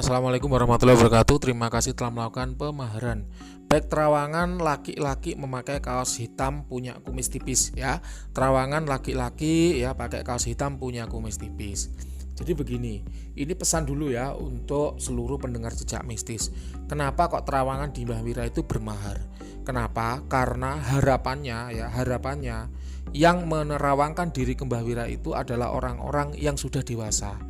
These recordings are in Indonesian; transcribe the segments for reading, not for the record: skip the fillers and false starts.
Assalamualaikum warahmatullahi wabarakatuh. Terima kasih telah melakukan pemaharan. Baik terawangan laki-laki memakai kaos hitam punya kumis tipis ya. Terawangan laki-laki ya pakai kaos hitam punya kumis tipis. Jadi begini, ini pesan dulu ya untuk seluruh pendengar jejak mistis. Kenapa kok terawangan di Mbah Wira itu bermahar? Kenapa? Karena harapannya yang menerawangkan diri ke Mbah Wira itu adalah orang-orang yang sudah dewasa.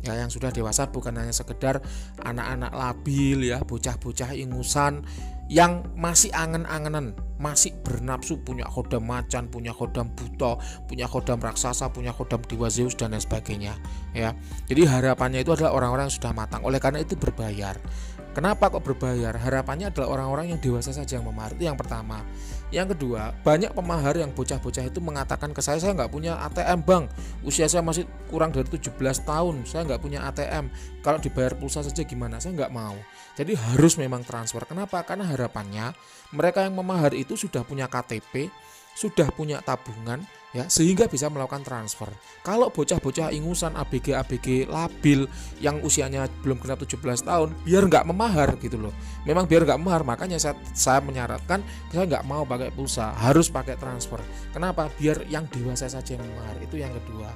Ya, yang sudah dewasa, bukan hanya sekedar anak-anak labil ya, bocah-bocah ingusan yang masih angen-angenan, masih bernafsu, punya khodam macan, punya khodam buto, punya khodam raksasa, punya khodam dewa Zeus dan lain sebagainya ya. Jadi harapannya itu adalah orang-orang yang sudah matang. Oleh karena itu berbayar. Kenapa kok berbayar? Harapannya adalah orang-orang yang dewasa saja yang memahar. Itu yang pertama. Yang kedua, banyak pemahar yang bocah-bocah itu mengatakan ke saya nggak punya ATM bang, usia saya masih kurang dari 17 tahun, saya nggak punya ATM, kalau dibayar pulsa saja gimana? Saya nggak mau. Jadi harus memang transfer. Kenapa? Karena harapannya mereka yang memahar itu sudah punya KTP, sudah punya tabungan ya, sehingga bisa melakukan transfer. Kalau bocah-bocah ingusan, ABG labil yang usianya belum genap 17 tahun, biar nggak memahar gitu loh. Memang biar nggak memahar, makanya saya menyarankan saya nggak mau pakai pulsa, harus pakai transfer. Kenapa? Biar yang dewasa saja yang memahar. Itu yang kedua.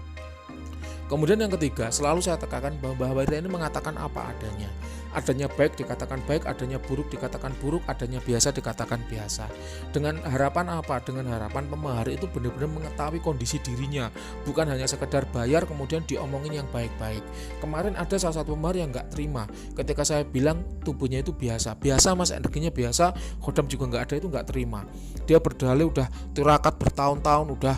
Kemudian yang ketiga, selalu saya tekankan bahwa Mbah Wira ini mengatakan apa adanya. Adanya baik dikatakan baik, adanya buruk dikatakan buruk, adanya biasa dikatakan biasa. Dengan harapan apa? Dengan harapan pemahar itu benar-benar mengetahui kondisi dirinya, bukan hanya sekedar bayar kemudian diomongin yang baik-baik. Kemarin ada salah satu pemahar yang nggak terima ketika saya bilang tubuhnya itu biasa mas, energinya biasa, khodam juga nggak ada, itu nggak terima. Dia berdalih udah tirakat bertahun-tahun, udah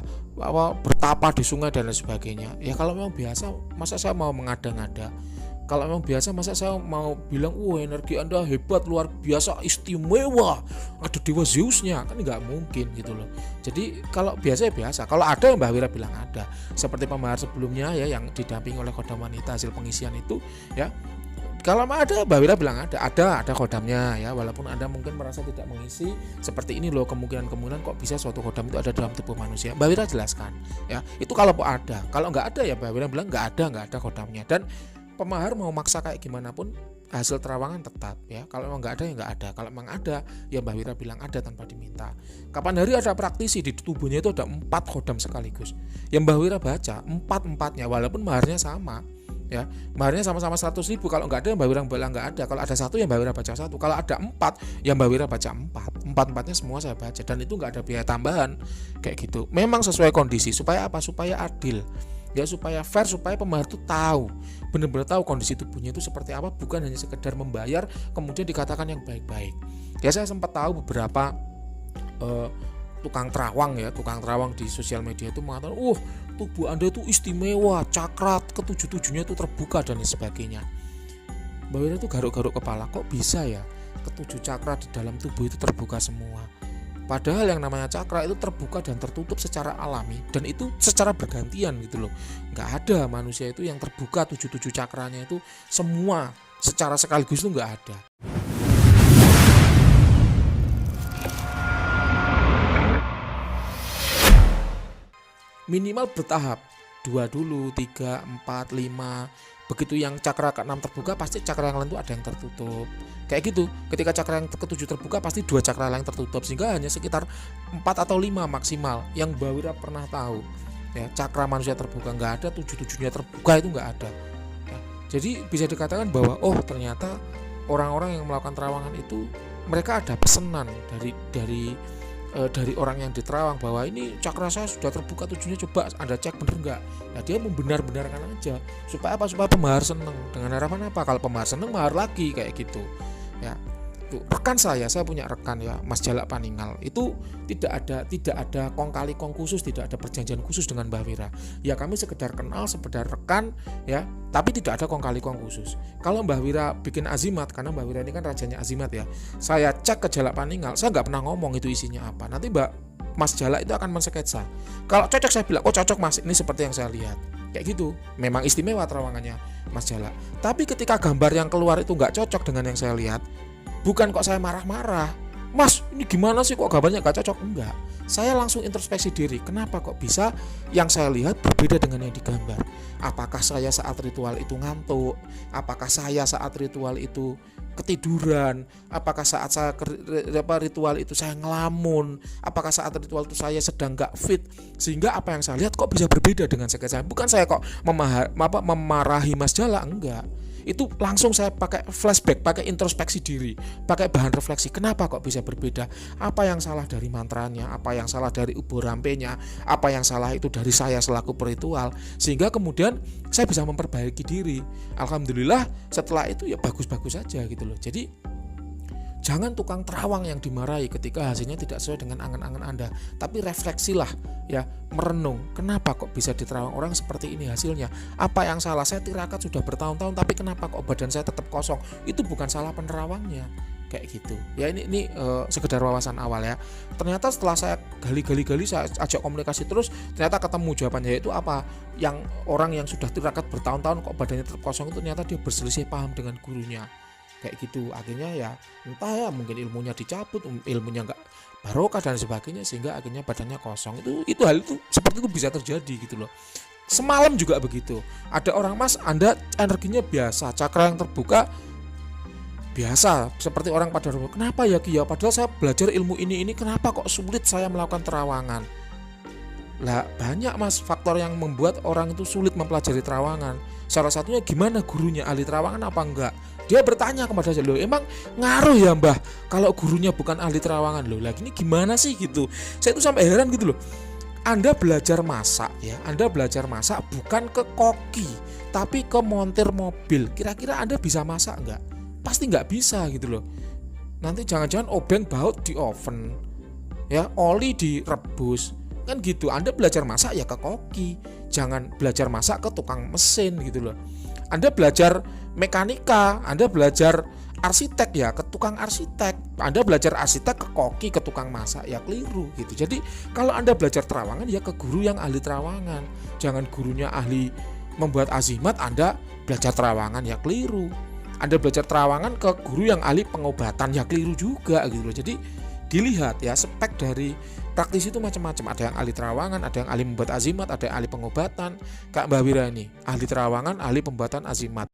bertapa di sungai dan lain sebagainya. Ya kalau memang biasa, masa saya mau mengada-ngada? Kalau memang biasa, masa saya mau bilang energi Anda hebat, luar biasa, istimewa, ada dewa Zeusnya? Kan nggak mungkin gitu loh. Jadi kalau biasa ya biasa. Kalau ada yang Mbah Wira bilang ada, seperti pemahar sebelumnya ya yang didampingi oleh khodam wanita hasil pengisian itu ya. Kalau ada, Mbah Wira bilang ada khodamnya ya, walaupun Anda mungkin merasa tidak mengisi, seperti ini loh kemungkinan kok bisa suatu khodam itu ada dalam tubuh manusia. Mbah Wira jelaskan ya, itu kalau ada. Kalau nggak ada ya Mbah Wira bilang nggak ada khodamnya. Dan pemahar mau maksa kayak gimana pun hasil terawangan tetap ya. Kalau memang nggak ada ya nggak ada. Kalau memang ada ya Mbah Wira bilang ada tanpa diminta. Kapan hari ada praktisi di tubuhnya itu ada 4 khodam sekaligus. Yang Mbah Wira baca 4-4-nya walaupun maharnya sama. Ya, maharnya sama-sama 100.000. Kalau nggak ada Mbah Wira bilang nggak ada. Kalau ada 1 ya Mbah Wira baca 1. Kalau ada 4 ya Mbah Wira baca 4. 4-4-nya semua saya baca dan itu nggak ada biaya tambahan kayak gitu. Memang sesuai kondisi supaya apa? Supaya adil. Ya supaya fair, supaya pemahar itu tahu, benar-benar tahu kondisi tubuhnya itu seperti apa, bukan hanya sekedar membayar kemudian dikatakan yang baik-baik. Ya saya sempat tahu beberapa tukang terawang di sosial media itu mengatakan, tubuh Anda itu istimewa, cakrat ketujuh-tujuhnya itu terbuka dan sebagainya. Mbah Wira itu garuk-garuk kepala, kok bisa ya ketujuh cakra di dalam tubuh itu terbuka semua? Padahal yang namanya cakra itu terbuka dan tertutup secara alami, dan itu secara bergantian gitu loh. Nggak ada manusia itu yang terbuka 7 cakranya itu semua secara sekaligus, itu nggak ada. Minimal bertahap, 2 dulu, 3, 4, 5. Begitu yang cakra ke-6 terbuka, pasti cakra yang lain itu ada yang tertutup. Kayak gitu, ketika cakra yang ke-7 terbuka, pasti 2 cakra lain tertutup. Sehingga hanya sekitar 4 atau 5 maksimal yang Mbah Wira pernah tahu. Ya, cakra manusia terbuka nggak ada, 7-7-nya terbuka itu nggak ada. Ya, jadi bisa dikatakan bahwa ternyata orang-orang yang melakukan terawangan itu mereka ada pesanan dari orang yang diterawang bahwa ini cakra saya sudah terbuka 7-nya, coba Anda cek bener nggak. Nah dia membenar-benarkan aja supaya apa? Supaya pemahar seneng. Dengan harapan apa? Kalau pemahar seneng, mahar lagi kayak gitu ya. Rekan saya punya rekan ya, Mas Jalak Paningal, itu tidak ada kong kali kong khusus, tidak ada perjanjian khusus dengan Mbah Wira. Ya kami sekedar kenal, sekedar rekan ya, tapi tidak ada kong kali kong khusus. Kalau Mbah Wira bikin azimat, karena Mbah Wira ini kan rajanya azimat ya, saya cek ke Jalak Paningal, saya nggak pernah ngomong itu isinya apa. Nanti Mas Jalak itu akan mensketsa. Kalau cocok saya bilang, cocok Mas, ini seperti yang saya lihat. Kayak gitu, memang istimewa terawangannya Mas Jalak. Tapi ketika gambar yang keluar itu nggak cocok dengan yang saya lihat, bukan kok saya marah-marah, Mas, ini gimana sih kok gambarnya gak cocok? Enggak. Saya langsung introspeksi diri. Kenapa kok bisa yang saya lihat berbeda dengan yang digambar? Apakah saya saat ritual itu ngantuk? Apakah saya saat ritual itu ketiduran? Apakah saat saya ritual itu saya ngelamun? Apakah saat ritual itu saya sedang gak fit? Sehingga apa yang saya lihat kok bisa berbeda dengan saya. Bukan saya kok memarahi Mas Jala, enggak. Itu langsung saya pakai flashback, pakai introspeksi diri, pakai bahan refleksi. Kenapa kok bisa berbeda? Apa yang salah dari mantranya? Apa yang salah dari ubur rampenya? Apa yang salah itu dari saya selaku peritual? Sehingga kemudian saya bisa memperbaiki diri. Alhamdulillah setelah itu ya bagus-bagus saja gitu loh. Jadi jangan tukang terawang yang dimarahi ketika hasilnya tidak sesuai dengan angan-angan Anda. Tapi refleksilah ya, merenung. Kenapa kok bisa diterawang orang seperti ini hasilnya? Apa yang salah? Saya tirakat sudah bertahun-tahun, tapi kenapa kok badan saya tetap kosong? Itu bukan salah penerawangnya. Kayak gitu. Ya ini sekedar wawasan awal ya. Ternyata setelah saya gali-gali, saya ajak komunikasi terus, ternyata ketemu jawabannya, yaitu apa? Yang orang yang sudah tirakat bertahun-tahun kok badannya tetap kosong itu ternyata dia berselisih paham dengan gurunya. Kayak gitu, akhirnya ya entah ya mungkin ilmunya dicabut, ilmunya nggak barokah dan sebagainya, sehingga akhirnya badannya kosong. Itu hal itu seperti itu bisa terjadi gitu loh. Semalam juga begitu, ada orang, Mas, Anda energinya biasa, cakra yang terbuka biasa seperti orang pada umumnya. Kenapa ya Ki ya, padahal saya belajar ilmu ini kenapa kok sulit saya melakukan terawangan? Lah banyak, Mas, faktor yang membuat orang itu sulit mempelajari terawangan. Salah satunya gimana gurunya ahli terawangan apa enggak? Dia bertanya kepada saya, loh emang ngaruh ya Mbah kalau gurunya bukan ahli terawangan? Loh lagi ini gimana sih gitu. Saya itu sampai heran gitu loh. Anda belajar masak ya, Anda belajar masak bukan ke koki, tapi ke montir mobil. Kira-kira Anda bisa masak enggak? Pasti enggak bisa gitu loh. Nanti jangan-jangan obeng baut di oven, ya oli direbus, kan gitu. Anda belajar masak ya ke koki, jangan belajar masak ke tukang mesin gitu loh. Anda belajar mekanika, Anda belajar arsitek ya ke tukang arsitek, Anda belajar arsitek ke koki, ke tukang masak, ya keliru gitu. Jadi kalau Anda belajar terawangan ya ke guru yang ahli terawangan. Jangan gurunya ahli membuat azimat, Anda belajar terawangan, ya keliru. Anda belajar terawangan ke guru yang ahli pengobatan, ya keliru juga gitu loh. Jadi dilihat ya, spek dari praktisi itu macam-macam. Ada yang ahli terawangan, ada yang ahli membuat azimat, ada yang ahli pengobatan. Kak Mbak Wira ini ahli terawangan, ahli pembuatan azimat.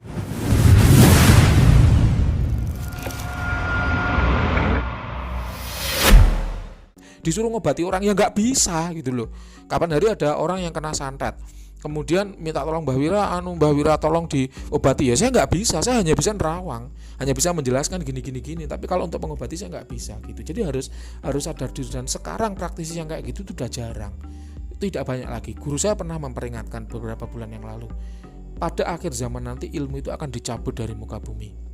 Disuruh ngobati orang ya nggak bisa gitu loh. Kapan hari ada orang yang kena santet, kemudian minta tolong Mbah Wira tolong diobati, ya saya nggak bisa, saya hanya bisa nerawang, hanya bisa menjelaskan gini. Tapi kalau untuk mengobati saya nggak bisa gitu. Jadi harus sadar diri, dan sekarang praktisi yang kayak gitu sudah jarang, tidak banyak lagi. Guru saya pernah memperingatkan beberapa bulan yang lalu, pada akhir zaman nanti ilmu itu akan dicabut dari muka bumi.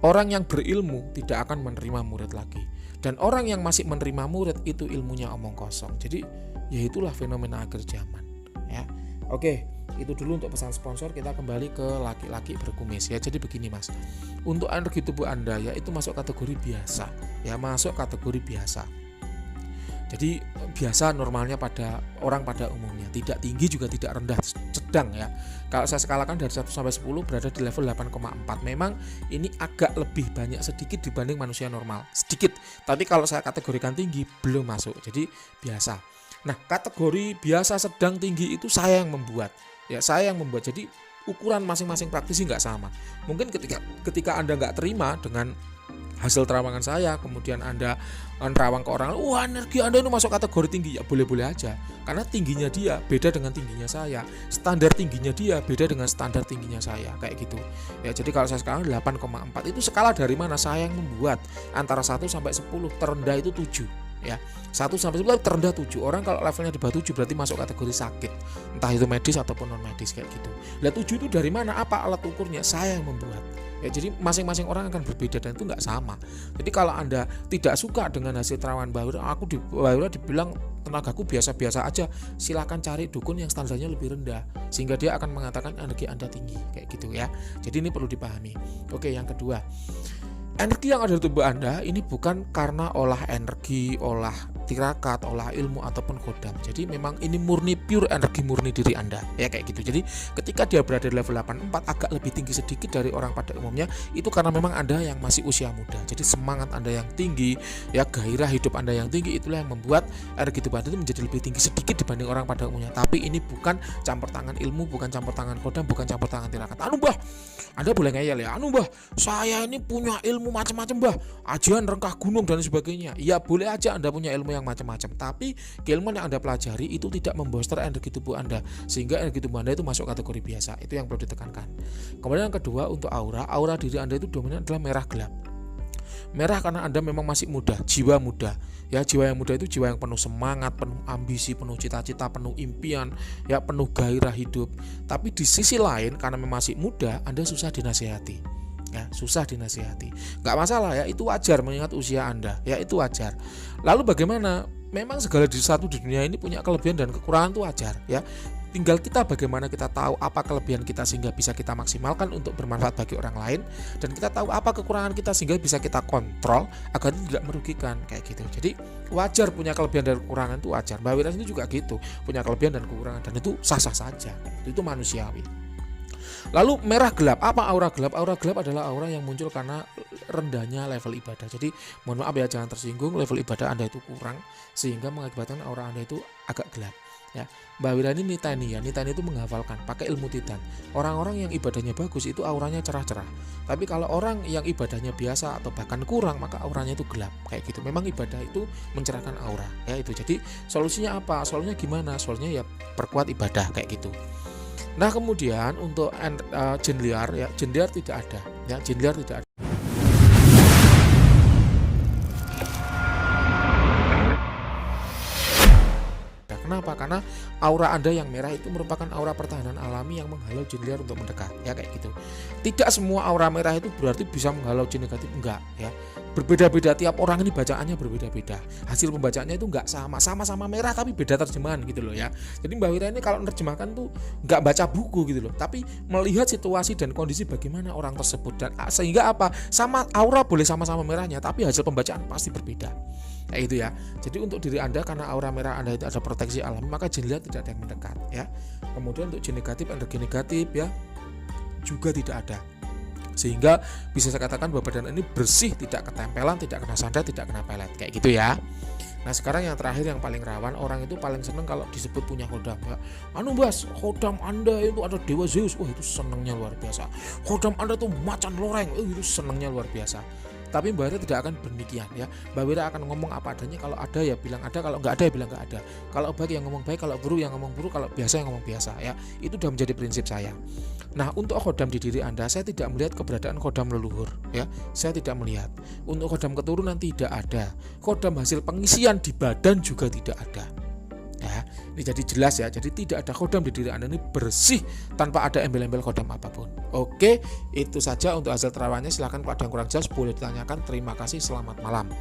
Orang yang berilmu tidak akan menerima murid lagi, dan orang yang masih menerima murid itu ilmunya omong kosong. Jadi ya itulah fenomena akhir zaman ya. Oke, itu dulu untuk pesan sponsor. Kita kembali ke laki-laki berkumis ya. Jadi begini, Mas, untuk energi tubuh Anda ya itu masuk kategori biasa ya, masuk kategori biasa. Jadi biasa normalnya pada orang pada umumnya, tidak tinggi juga tidak rendah, sedang ya. Kalau saya skalakan dari 1 sampai 10 berada di level 8,4. Memang ini agak lebih banyak sedikit dibanding manusia normal, sedikit. Tapi kalau saya kategorikan tinggi belum masuk. Jadi biasa. Nah, kategori biasa, sedang, tinggi itu saya yang membuat. Ya, saya yang membuat. Jadi ukuran masing-masing praktisi nggak sama. Mungkin ketika Anda nggak terima dengan hasil terawangan saya, kemudian Anda terawang ke orang, wah energi Anda itu masuk kategori tinggi, ya boleh-boleh aja, karena tingginya dia beda dengan tingginya saya, standar tingginya dia beda dengan standar tingginya saya, kayak gitu ya. Jadi kalau saya sekarang 8,4 itu skala dari mana? Saya yang membuat, antara 1 sampai 10, terendah itu 7 ya. 1 sampai 10 terendah 7. Orang kalau levelnya di bawah 7 berarti masuk kategori sakit, entah itu medis ataupun non medis, kayak gitu. Lah 7 itu dari mana? Apa alat ukurnya? Saya yang membuat. Ya, jadi masing-masing orang akan berbeda dan itu nggak sama. Jadi kalau Anda tidak suka dengan hasil terawangan Mbah Wira, aku di Mbah Wira dibilang tenagaku biasa-biasa aja, silakan cari dukun yang standarnya lebih rendah, sehingga dia akan mengatakan energi Anda tinggi, kayak gitu ya. Jadi ini perlu dipahami. Oke, yang kedua, energi yang ada di tubuh Anda ini bukan karena olah energi, olah tirakat, olah ilmu ataupun khodam. Jadi memang ini murni pure energi murni diri Anda ya kayak gitu. Jadi ketika dia berada di level 84 agak lebih tinggi sedikit dari orang pada umumnya, itu karena memang Anda yang masih usia muda. Jadi semangat Anda yang tinggi, ya gairah hidup Anda yang tinggi, itulah yang membuat energi tubuh Anda itu menjadi lebih tinggi sedikit dibanding orang pada umumnya. Tapi ini bukan campur tangan ilmu, bukan campur tangan khodam, bukan campur tangan tirakat. Anu Mbah, Anda boleh ngeyel ya. Anu Mbah, saya ini punya ilmu macam-macam Mbah, ajian rengkah gunung dan sebagainya. Ya boleh aja Anda punya ilmu yang macam-macam, tapi keilmuan yang Anda pelajari itu tidak membooster energi tubuh Anda sehingga energi tubuh Anda itu masuk kategori biasa. Itu yang perlu ditekankan. Kemudian yang kedua, untuk aura diri Anda itu dominan adalah merah gelap. Merah karena Anda memang masih muda, jiwa muda. Ya, jiwa yang muda itu jiwa yang penuh semangat, penuh ambisi, penuh cita-cita, penuh impian, ya penuh gairah hidup. Tapi di sisi lain karena memang masih muda, Anda susah dinasihati. Ya, susah dinasihati. Nggak masalah ya, itu wajar mengingat usia Anda. Ya, itu wajar. Lalu bagaimana? Memang segala satu di dunia ini punya kelebihan dan kekurangan, itu wajar ya. Tinggal kita bagaimana kita tahu apa kelebihan kita sehingga bisa kita maksimalkan untuk bermanfaat bagi orang lain, dan kita tahu apa kekurangan kita sehingga bisa kita kontrol agar itu tidak merugikan kayak gitu. Jadi wajar punya kelebihan dan kekurangan, itu wajar. Mbak Wira itu juga gitu, punya kelebihan dan kekurangan, dan itu sah-sah saja. Itu manusiawi. Lalu merah gelap, apa aura gelap? Aura gelap adalah aura yang muncul karena rendahnya level ibadah. Jadi mohon maaf ya, jangan tersinggung, level ibadah Anda itu kurang sehingga mengakibatkan aura Anda itu agak gelap. Ya, Mbak Wira ini Nitani ya, Nitani itu menghafalkan pakai ilmu Titan. Orang-orang yang ibadahnya bagus itu auranya cerah-cerah. Tapi kalau orang yang ibadahnya biasa atau bahkan kurang, maka auranya itu gelap kayak gitu. Memang ibadah itu mencerahkan aura ya itu. Jadi solusinya apa? Solusinya gimana? Solusinya ya perkuat ibadah kayak gitu. Nah, kemudian untuk jin liar ya, jin liar tidak ada ya, jin liar tidak ada. Kenapa? Karena aura Anda yang merah itu merupakan aura pertahanan alami yang menghalau jin liar untuk mendekat ya kayak gitu. Tidak semua aura merah itu berarti bisa menghalau jin negatif, enggak ya. Berbeda-beda, tiap orang ini bacaannya berbeda-beda. Hasil pembacaannya itu enggak sama-sama merah tapi beda terjemahan gitu loh ya. Jadi Mbak Wira ini kalau menerjemahkan tuh enggak baca buku gitu loh, tapi melihat situasi dan kondisi bagaimana orang tersebut, dan sehingga apa? Sama aura boleh sama-sama merahnya tapi hasil pembacaan pasti berbeda. Kayak itu ya. Jadi untuk diri Anda, karena aura merah Anda itu ada proteksi alami, maka jin liar tidak ada yang mendekat ya. Kemudian untuk jin negatif, energi negatif ya juga tidak ada. Sehingga bisa saya katakan bahwa badan ini bersih, tidak ketempelan, tidak kena santet, tidak kena pelet kayak gitu ya. Nah, sekarang yang terakhir yang paling rawan, orang itu paling seneng kalau disebut punya khodam ya. Anu Bas, khodam Anda itu ada Dewa Zeus. Wah, itu senengnya luar biasa. Khodam Anda itu macan loreng. Itu senengnya luar biasa. Tapi Mbak Wira tidak akan demikian ya. Mbak Wira akan ngomong apa adanya. Kalau ada ya bilang ada, kalau nggak ada ya bilang nggak ada. Kalau baik yang ngomong baik, kalau buruk yang ngomong buruk, kalau biasa yang ngomong biasa ya. Itu sudah menjadi prinsip saya. Nah, untuk khodam di diri Anda, saya tidak melihat keberadaan khodam leluhur ya. Saya tidak melihat. Untuk khodam keturunan tidak ada. Khodam hasil pengisian di badan juga tidak ada. Ya, ini jadi jelas ya. Jadi tidak ada khodam di diri Anda, ini bersih tanpa ada embel-embel khodam apapun. Oke, itu saja untuk hasil terawannya. Silahkan kalau ada yang kurang jelas boleh ditanyakan. Terima kasih, selamat malam.